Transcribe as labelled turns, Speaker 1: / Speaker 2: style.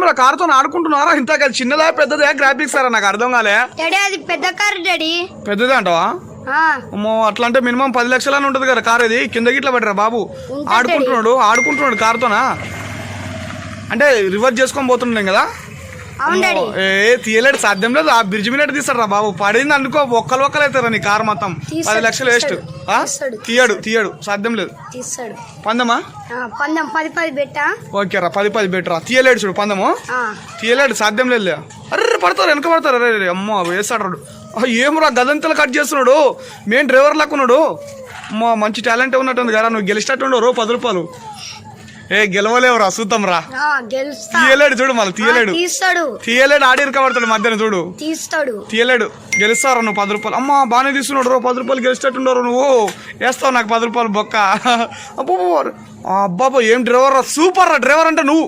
Speaker 1: ఏమరా కారుతో ఆడుకుంటున్నారా? ఇంత చిన్నదా పెద్దదా గ్రాఫిక్స్ సారా? నాకు అర్థం కాలే.
Speaker 2: డాడీ అది పెద్ద కారు డాడీ.
Speaker 1: పెద్దదే అంటావా? అమ్మో అట్లా అంటే మినిమం 10 లక్షలని ఉంటది కదా కారు. ఇది కింద గిట్లా పెట్టరా బాబు? ఆడుకుంటున్నాడు కారుతోనా? అంటే రివర్స్ చేసుకొని పోతుండే కదా. తీయలేడు, సాధ్యం లేదు. ఆ బ్రిడ్జ్ మీద తీస్తాడు రా బాబు. పడింది అనుకో ఒక్కలు అవుతారా నీ కారు మొత్తం. 10 లక్షలు వేస్ట్. తీయడు, సాధ్యం లేదు. పందమా?
Speaker 2: 10 బెట్టా.
Speaker 1: ఓకే రా, 10 బెట్టరా. తీయలేడు చూడు పందము. తీయలేడు, సాధ్యం లేదు. అర్రే పడతారు, వెనక పడతారు. అరే అమ్మ వేస్తాడు. ఏమరా గదంతలు కట్ చేస్తున్నాడు. మెయిన్ డ్రైవర్ లాగా ఉన్నాడు. అమ్మ మంచి టాలెంట్ ఉన్నట్టుంది కదా. నువ్వు గెలిచేటట్టు 10 రూపాయలు. గెలవలేవురా, చూద్దాం రా. తీయలేడు చూడు, మళ్ళీ తీయలేడు. ఆడిరు కబడతాడు మధ్యాహ్నం చూడు. తీయలేడు, గెలుస్తారా నువ్వు 10 రూపాయలు. అమ్మ బాగానే తీసుకున్నాడు. 10 రూపాయలు గెలిచేటట్టుండరు. నువ్వు వేస్తావు నాకు 10 రూపాయలు బొక్క. అబ్బాబో ఏం డ్రైవర్ రా, సూపర్ రా డ్రైవర్ అంటే నువ్వు.